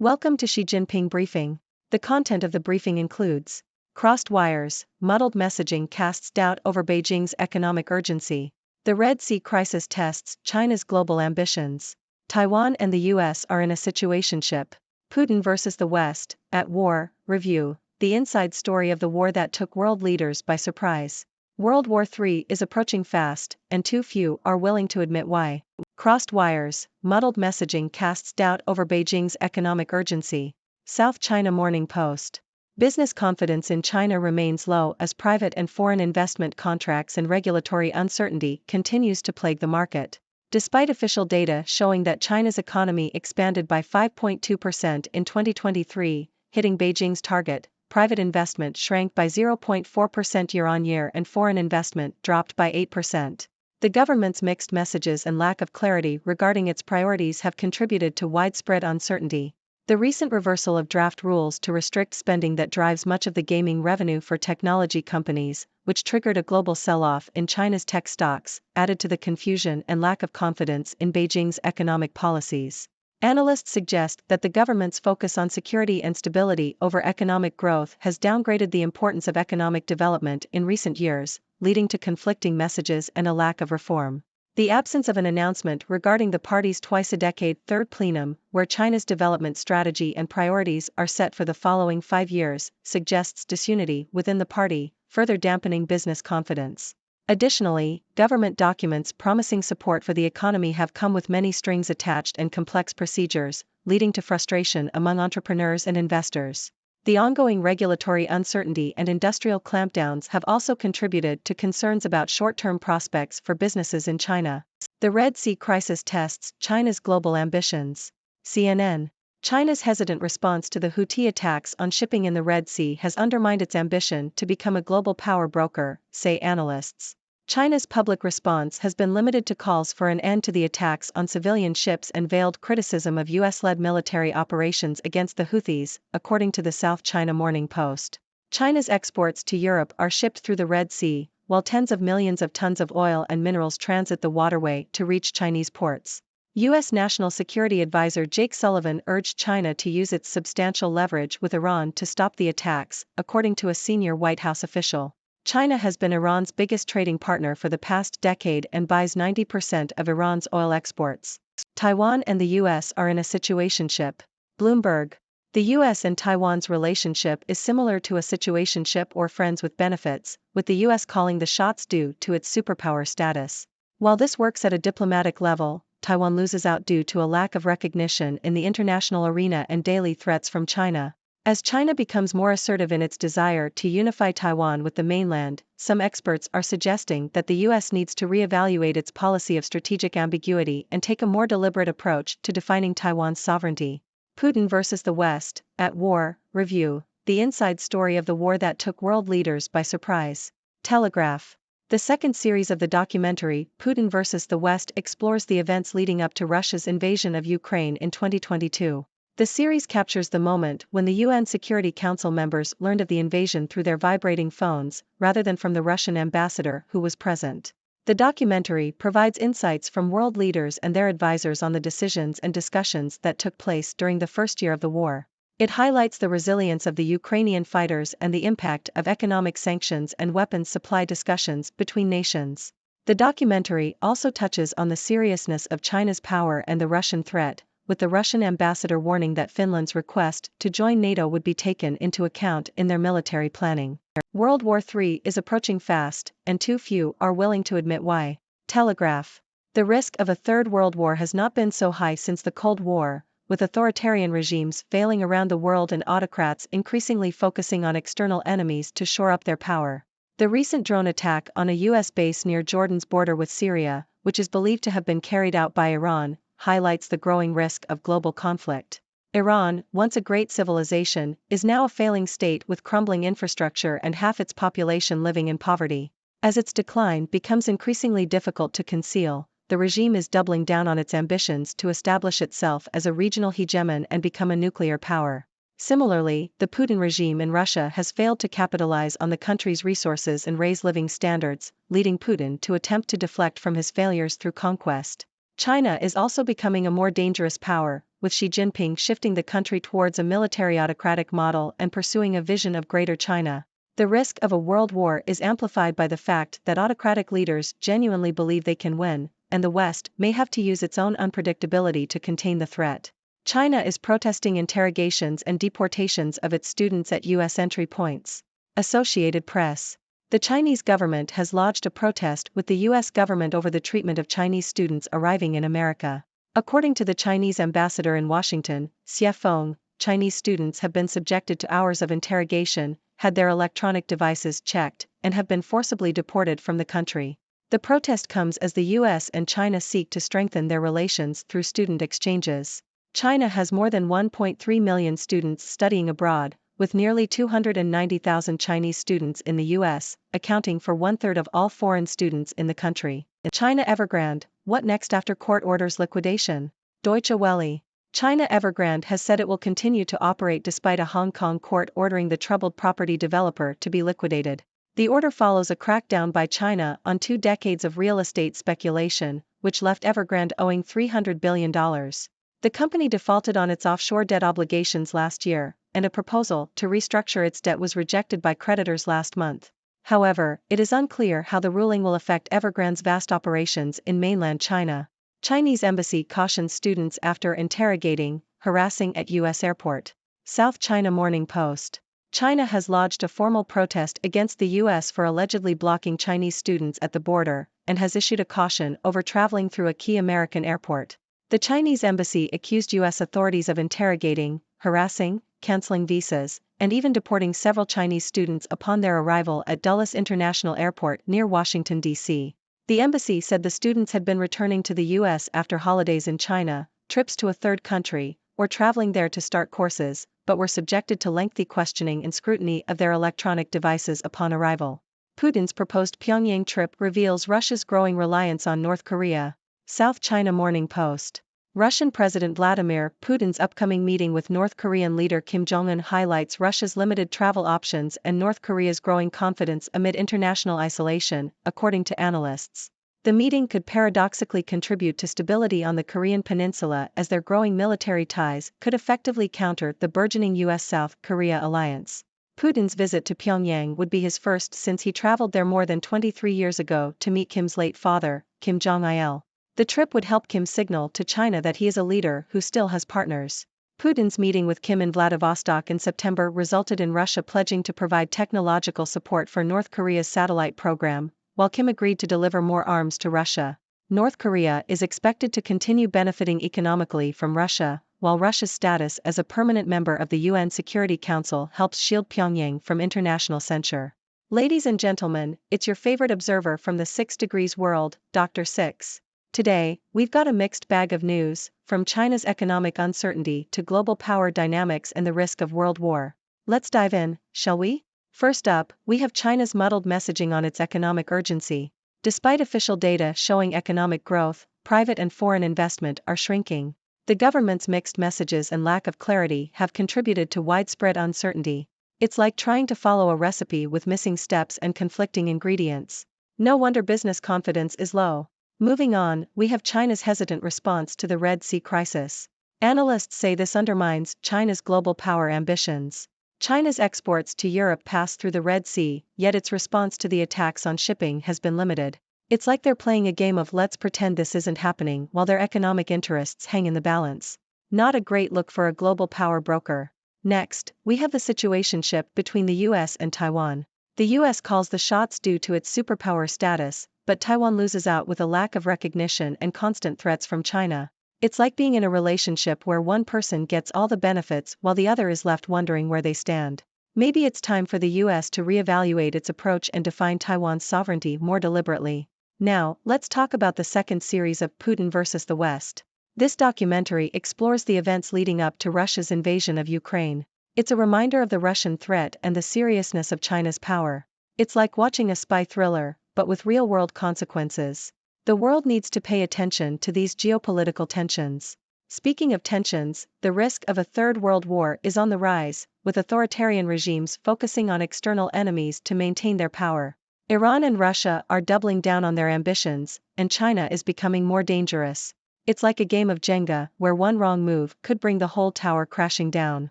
Welcome to Xi Jinping Briefing. The content of the briefing includes crossed wires, muddled messaging casts doubt over Beijing's economic urgency. The Red Sea crisis tests China's global ambitions. Taiwan and the US are in a situationship. Putin versus the West, at war, review, the inside story of the war that took world leaders by surprise. World War III is approaching fast, and too few are willing to admit why. Crossed wires, muddled messaging casts doubt over Beijing's economic urgency. South China Morning Post. Business confidence in China remains low as private and foreign investment contracts and regulatory uncertainty continues to plague the market. Despite official data showing that China's economy expanded by 5.2% in 2023, hitting Beijing's target, private investment shrank by 0.4% year-on-year and foreign investment dropped by 8%. The government's mixed messages and lack of clarity regarding its priorities have contributed to widespread uncertainty. The recent reversal of draft rules to restrict spending that drives much of the gaming revenue for technology companies, which triggered a global sell-off in China's tech stocks, added to the confusion and lack of confidence in Beijing's economic policies. Analysts suggest that the government's focus on security and stability over economic growth has downgraded the importance of economic development in recent years, leading to conflicting messages and a lack of reform. The absence of an announcement regarding the party's twice-a-decade third plenum, where China's development strategy and priorities are set for the following 5 years, suggests disunity within the party, further dampening business confidence. Additionally, government documents promising support for the economy have come with many strings attached and complex procedures, leading to frustration among entrepreneurs and investors. The ongoing regulatory uncertainty and industrial clampdowns have also contributed to concerns about short-term prospects for businesses in China. The Red Sea crisis tests China's global ambitions. CNN. China's hesitant response to the Houthi attacks on shipping in the Red Sea has undermined its ambition to become a global power broker, say analysts. China's public response has been limited to calls for an end to the attacks on civilian ships and veiled criticism of US-led military operations against the Houthis, according to the South China Morning Post. China's exports to Europe are shipped through the Red Sea, while tens of millions of tons of oil and minerals transit the waterway to reach Chinese ports. U.S. National Security Advisor Jake Sullivan urged China to use its substantial leverage with Iran to stop the attacks, according to a senior White House official. China has been Iran's biggest trading partner for the past decade and buys 90% of Iran's oil exports. Taiwan and the U.S. are in a situationship. Bloomberg. The U.S. and Taiwan's relationship is similar to a situationship or friends with benefits, with the U.S. calling the shots due to its superpower status. While this works at a diplomatic level, Taiwan loses out due to a lack of recognition in the international arena and daily threats from China. As China becomes more assertive in its desire to unify Taiwan with the mainland, some experts are suggesting that the U.S. needs to reevaluate its policy of strategic ambiguity and take a more deliberate approach to defining Taiwan's sovereignty. Putin versus the West, at war, review, the inside story of the war that took world leaders by surprise. Telegraph. The second series of the documentary, Putin versus the West, explores the events leading up to Russia's invasion of Ukraine in 2022. The series captures the moment when the UN Security Council members learned of the invasion through their vibrating phones, rather than from the Russian ambassador who was present. The documentary provides insights from world leaders and their advisors on the decisions and discussions that took place during the first year of the war. It highlights the resilience of the Ukrainian fighters and the impact of economic sanctions and weapons supply discussions between nations. The documentary also touches on the seriousness of China's power and the Russian threat, with the Russian ambassador warning that Finland's request to join NATO would be taken into account in their military planning. World War III is approaching fast, and too few are willing to admit why. Telegraph. The risk of a third world war has not been so high since the Cold War, with authoritarian regimes failing around the world and autocrats increasingly focusing on external enemies to shore up their power. The recent drone attack on a U.S. base near Jordan's border with Syria, which is believed to have been carried out by Iran, highlights the growing risk of global conflict. Iran, once a great civilization, is now a failing state with crumbling infrastructure and half its population living in poverty. As its decline becomes increasingly difficult to conceal, the regime is doubling down on its ambitions to establish itself as a regional hegemon and become a nuclear power. Similarly, the Putin regime in Russia has failed to capitalize on the country's resources and raise living standards, leading Putin to attempt to deflect from his failures through conquest. China is also becoming a more dangerous power, with Xi Jinping shifting the country towards a military autocratic model and pursuing a vision of Greater China. The risk of a world war is amplified by the fact that autocratic leaders genuinely believe they can win, and the West may have to use its own unpredictability to contain the threat. China is protesting interrogations and deportations of its students at U.S. entry points. Associated Press. The Chinese government has lodged a protest with the U.S. government over the treatment of Chinese students arriving in America. According to the Chinese ambassador in Washington, Xie Feng, Chinese students have been subjected to hours of interrogation, had their electronic devices checked, and have been forcibly deported from the country. The protest comes as the U.S. and China seek to strengthen their relations through student exchanges. China has more than 1.3 million students studying abroad, with nearly 290,000 Chinese students in the U.S., accounting for one-third of all foreign students in the country. China Evergrande, what next after court orders liquidation? Deutsche Welle. China Evergrande has said it will continue to operate despite a Hong Kong court ordering the troubled property developer to be liquidated. The order follows a crackdown by China on 2 decades of real estate speculation, which left Evergrande owing $300 billion. The company defaulted on its offshore debt obligations last year, and a proposal to restructure its debt was rejected by creditors last month. However, it is unclear how the ruling will affect Evergrande's vast operations in mainland China. Chinese embassy cautions students after interrogating, harassing at U.S. airport. South China Morning Post. China has lodged a formal protest against the U.S. for allegedly blocking Chinese students at the border, and has issued a caution over traveling through a key American airport. The Chinese embassy accused U.S. authorities of interrogating, harassing, canceling visas, and even deporting several Chinese students upon their arrival at Dulles International Airport near Washington, D.C. The embassy said the students had been returning to the U.S. after holidays in China, trips to a third country, or traveling there to start courses, but were subjected to lengthy questioning and scrutiny of their electronic devices upon arrival. Putin's proposed Pyongyang trip reveals Russia's growing reliance on North Korea. South China Morning Post. Russian President Vladimir Putin's upcoming meeting with North Korean leader Kim Jong-un highlights Russia's limited travel options and North Korea's growing confidence amid international isolation, according to analysts. The meeting could paradoxically contribute to stability on the Korean peninsula as their growing military ties could effectively counter the burgeoning U.S.-South Korea alliance. Putin's visit to Pyongyang would be his first since he traveled there more than 23 years ago to meet Kim's late father, Kim Jong-il. The trip would help Kim signal to China that he is a leader who still has partners. Putin's meeting with Kim in Vladivostok in September resulted in Russia pledging to provide technological support for North Korea's satellite program, while Kim agreed to deliver more arms to Russia. North Korea is expected to continue benefiting economically from Russia, while Russia's status as a permanent member of the UN Security Council helps shield Pyongyang from international censure. Ladies and gentlemen, it's your favorite observer from the 6 Degrees World, Dr. Six. Today, we've got a mixed bag of news, from China's economic uncertainty to global power dynamics and the risk of world war. Let's dive in, shall we? First up, we have China's muddled messaging on its economic urgency. Despite official data showing economic growth, private and foreign investment are shrinking. The government's mixed messages and lack of clarity have contributed to widespread uncertainty. It's like trying to follow a recipe with missing steps and conflicting ingredients. No wonder business confidence is low. Moving on, we have China's hesitant response to the Red Sea crisis. Analysts say this undermines China's global power ambitions. China's exports to Europe pass through the Red Sea, yet its response to the attacks on shipping has been limited. It's like they're playing a game of let's pretend this isn't happening while their economic interests hang in the balance. Not a great look for a global power broker. Next, we have the situationship between the US and Taiwan. The US calls the shots due to its superpower status, but Taiwan loses out with a lack of recognition and constant threats from China. It's like being in a relationship where one person gets all the benefits while the other is left wondering where they stand. Maybe it's time for the US to reevaluate its approach and define Taiwan's sovereignty more deliberately. Now, let's talk about the second series of Putin versus the West. This documentary explores the events leading up to Russia's invasion of Ukraine. It's a reminder of the Russian threat and the seriousness of China's power. It's like watching a spy thriller, but with real-world consequences. The world needs to pay attention to these geopolitical tensions. Speaking of tensions, the risk of a third world war is on the rise, with authoritarian regimes focusing on external enemies to maintain their power. Iran and Russia are doubling down on their ambitions, and China is becoming more dangerous. It's like a game of Jenga, where one wrong move could bring the whole tower crashing down.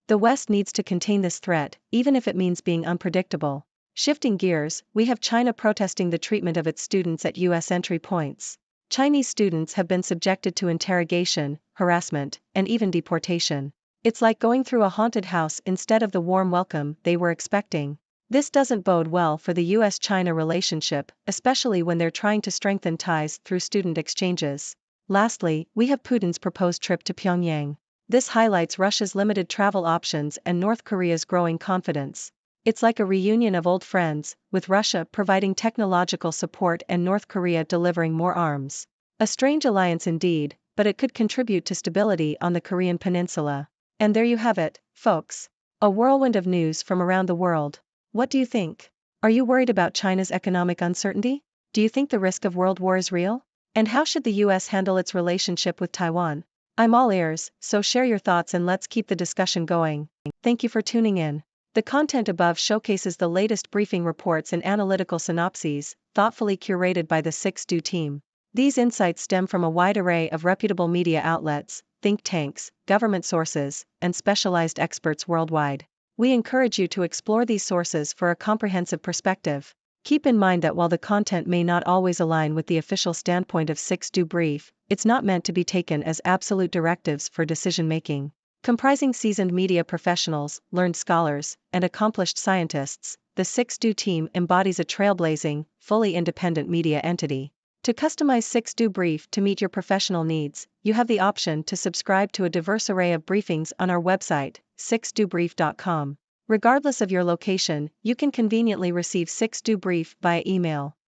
The West needs to contain this threat, even if it means being unpredictable. Shifting gears, we have China protesting the treatment of its students at U.S. entry points. Chinese students have been subjected to interrogation, harassment, and even deportation. It's like going through a haunted house instead of the warm welcome they were expecting. This doesn't bode well for the US-China relationship, especially when they're trying to strengthen ties through student exchanges. Lastly, we have Putin's proposed trip to Pyongyang. This highlights Russia's limited travel options and North Korea's growing confidence. It's like a reunion of old friends, with Russia providing technological support and North Korea delivering more arms. A strange alliance indeed, but it could contribute to stability on the Korean peninsula. And there you have it, folks. A whirlwind of news from around the world. What do you think? Are you worried about China's economic uncertainty? Do you think the risk of world war is real? And how should the US handle its relationship with Taiwan? I'm all ears, so share your thoughts and let's keep the discussion going. Thank you for tuning in. The content above showcases the latest briefing reports and analytical synopses, thoughtfully curated by the 6Do team. These insights stem from a wide array of reputable media outlets, think tanks, government sources, and specialized experts worldwide. We encourage you to explore these sources for a comprehensive perspective. Keep in mind that while the content may not always align with the official standpoint of 6Do Brief, it's not meant to be taken as absolute directives for decision-making. Comprising seasoned media professionals, learned scholars, and accomplished scientists, the 6Do team embodies a trailblazing, fully independent media entity. To customize 6Do Brief to meet your professional needs, you have the option to subscribe to a diverse array of briefings on our website, 6dobrief.com. Regardless of your location, you can conveniently receive 6Do Brief via email.